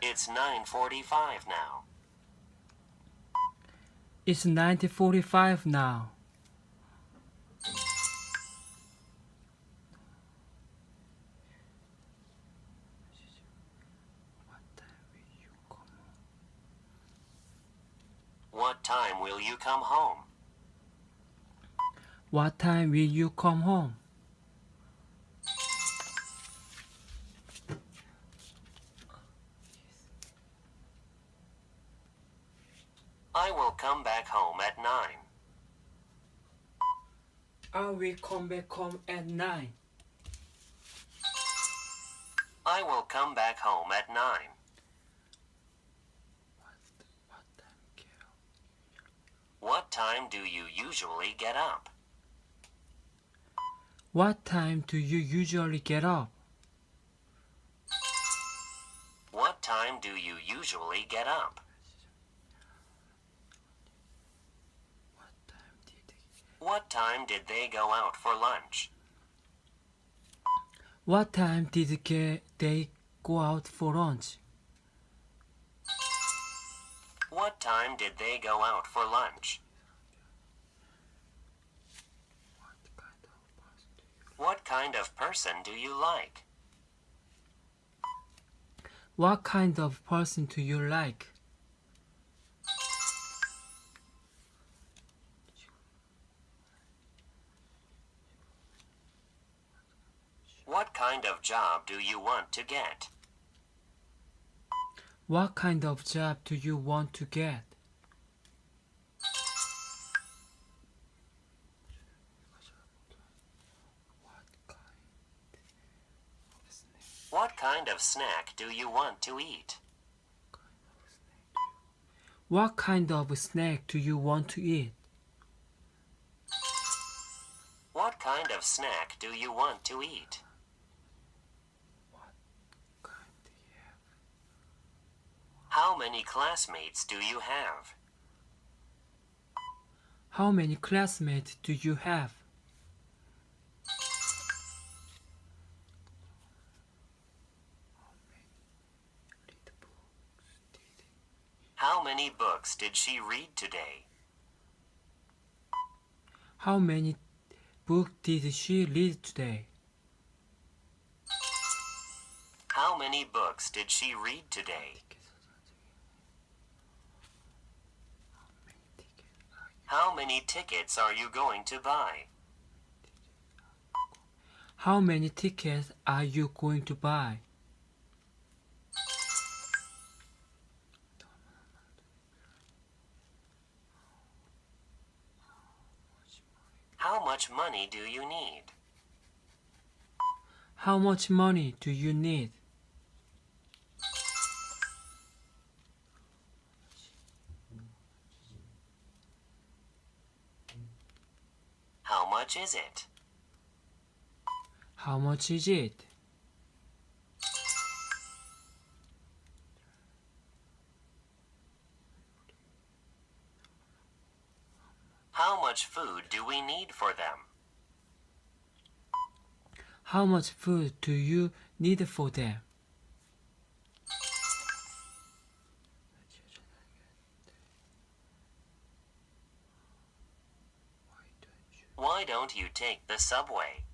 It's 9:45 now. It's 9:45 now. What time will you come home? What time will you come home? I will come back home at 9. I will come back home at 9. I will come back home at 9. What time do you usually get up? What time do you usually get up? What time do you usually get up? What time did they go out for lunch? What time did they go out for lunch? What time did they go out for lunch? What kind of person do you like? What kind of person do you like? What kind of job do you want to get? What kind of job do you want to get? What kind of snack do you want to eat? What kind of snack do you want to eat? What kind of snack do you want to eat? How many classmates do you have? How many classmates do you have? How many books did she read today? How many books did she read today? How many books did she read today? How many tickets are you going to buy? How many tickets are you going to buy? How much money do you need? How much money do you need? How much is it? How much is it? How much food do we need for them? How much food do you need for them? Why don't you take the subway?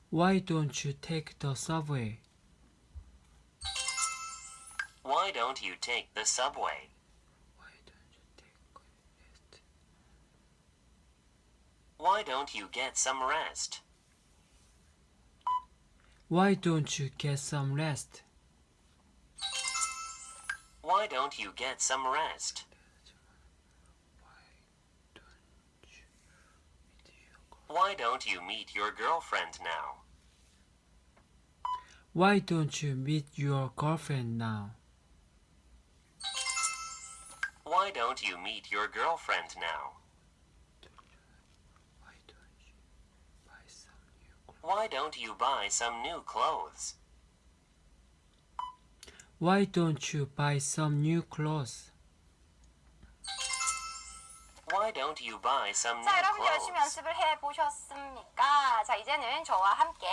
Why don't you take the subway? Why don't you take the subway? Why don't you get some rest? Why don't you get some rest? Why don't you get some rest? Why don't you meet your girlfriend now? Why don't you meet your girlfriend now? Why don't you meet your girlfriend now? Why don't you buy some new clothes? Why don't you buy some new clothes? Why don't you buy some new 자, 여러분 열심히 clothes? 연습을 해보셨습니까? 자, 이제는 저와 함께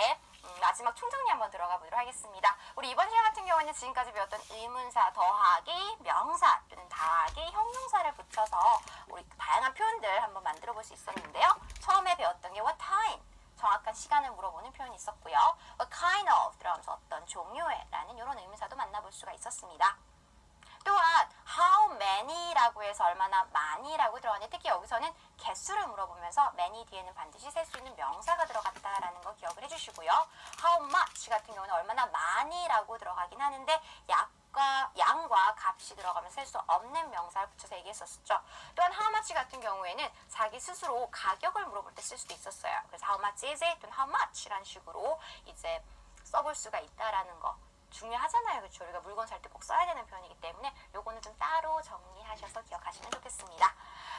마지막 총정리 한번 들어가 보도록 하겠습니다. 우리 이번 시간 같은 경우에는 지금까지 배웠던 의문사 더하기 명사 또는 더하기 형용사를 붙여서 우리 다양한 표현들 한번 만들어 볼 수 있었는데요. 처음에 배웠던 게 what time, 정확한 시간을 물어보는 표현이 있었고요. what kind of 들어가면서 어떤 종류의 라는 이런 의문사도 만나볼 수가 있었습니다. 또한 how many라고 해서 얼마나 많이라고 들어가는데 특히 여기서는 개수를 물어보면서 many 뒤에는 반드시 셀 수 있는 명사가 들어갔다라는 거 기억을 해주시고요. how much 같은 경우는 얼마나 많이라고 들어가긴 하는데 양과 값이 들어가면 셀 수 없는 명사를 붙여서 얘기했었죠. 또한 how much 같은 경우에는 자기 스스로 가격을 물어볼 때 쓸 수도 있었어요. 그래서 how much is it 또는 how much라는 식으로 이제 써볼 수가 있다라는 거. 중요하잖아요. 그렇죠? 우리가 물건 살 때 꼭 써야 되는 표현이기 때문에 요거는 좀 따로 정리하셔서 기억하시면 좋겠습니다.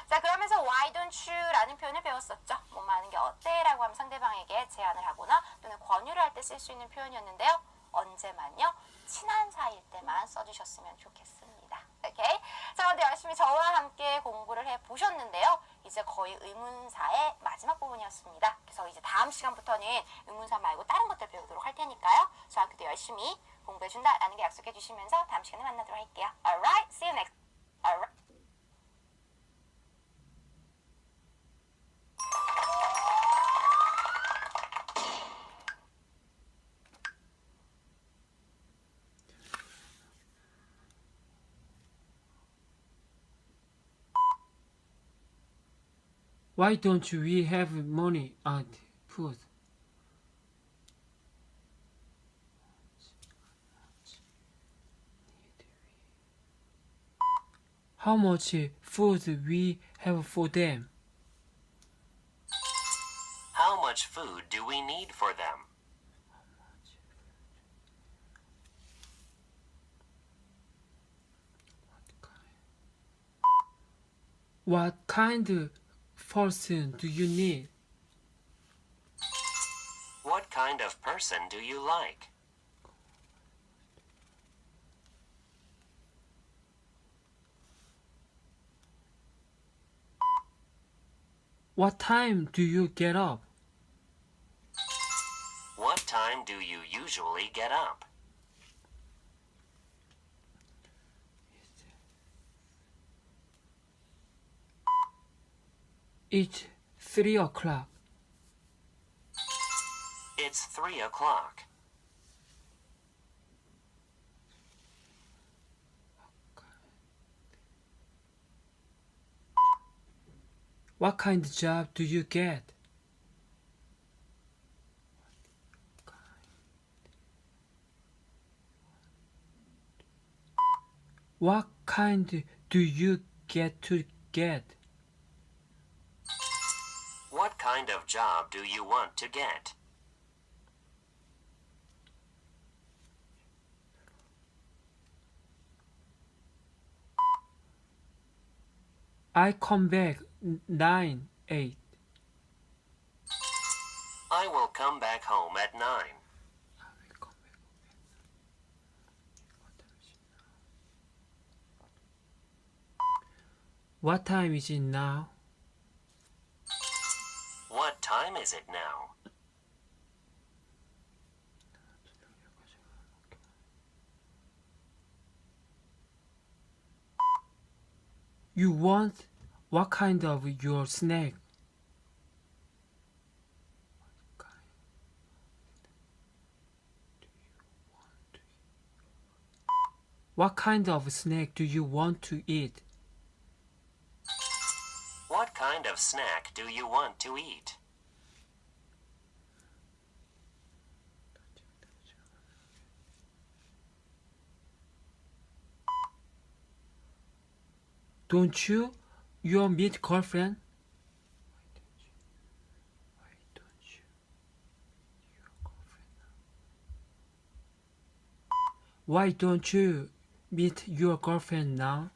자, 그러면서 why don't you 라는 표현을 배웠었죠. 뭐 하는 게 어때? 라고 하면 상대방에게 제안을 하거나 또는 권유를 할 때 쓸 수 있는 표현이었는데요. 언제만요? 친한 사이일 때만 써주셨으면 좋겠습니다. 오케이? 자, 오늘 열심히 저와 함께 공부를 해보셨는데요. 이제 거의 의문사의 마지막 부분이었습니다. 그래서 이제 다음 시간부터는 의문사 말고 다른 것들 배우도록 할 테니까요. 저와 함께 열심히 공부해준다라는 게 약속해 주시면서 다음 시간에 만나도록 할게요. Alright, see you next. Alright. Why don't we have money and food? How much food we have for them? How much food do we need for them? What kind of person do you need? What kind of person do you like? What time do you get up? What time do you usually get up? It's 3 o'clock. It's 3 o'clock. What kind of job do you get? What kind do you get to get? What kind of job do you want to get? I come back 9, 8. I will come back home at 9. What time is it now? What time is it now? You want what kind of your snack? What kind of snack do you want to eat? What kind of snack do you want to eat? Don't you? Your meet girlfriend? Why don't you meet your girlfriend now?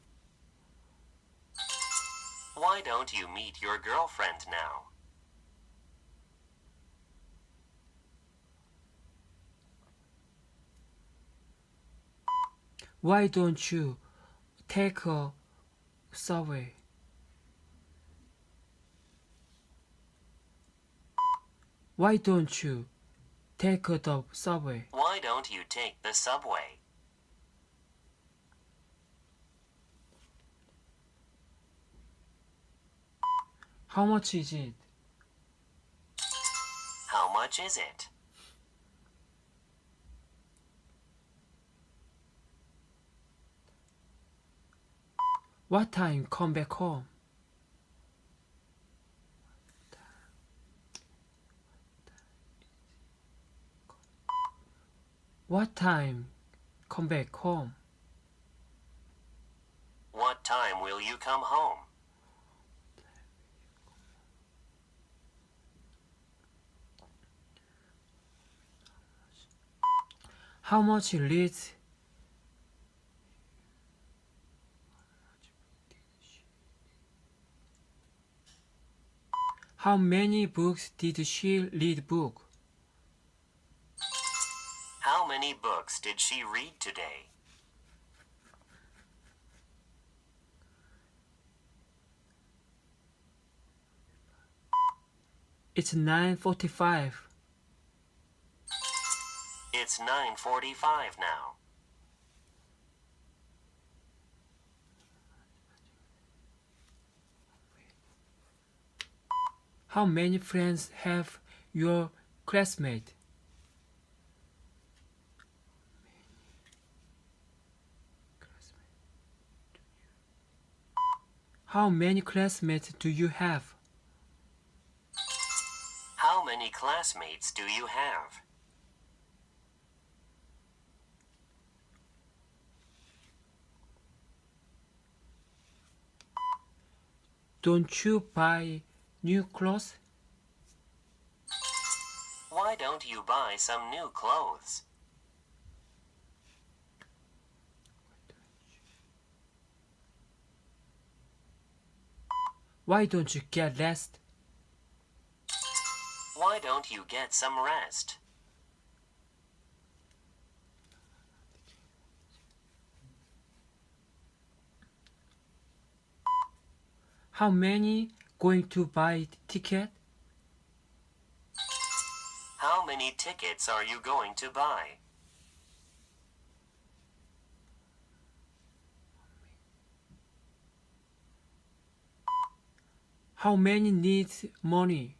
Why don't you meet your girlfriend now? Why don't you take a subway? Why don't you take the subway? Why don't you take the subway? How much is it? How much is it? What time come back home? What time come back home? What time will you come home? How much reads? How many books did she read book? How many books did she read today? It's 9:45. It's 9:45 now. How many friends have your classmate? How many classmates do you have? How many classmates do you have? Don't you buy new clothes? Why don't you buy some new clothes? Why don't you get rest? Why don't you get some rest? How many going to buy ticket? How many tickets are you going to buy? How many needs money?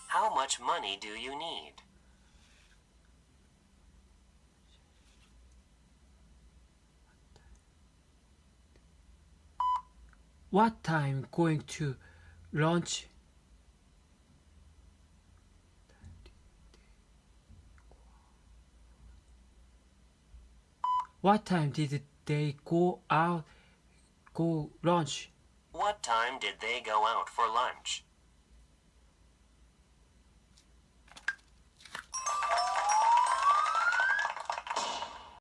How much money do you need? What time going to lunch? What time did they go lunch? What time did they go out for lunch?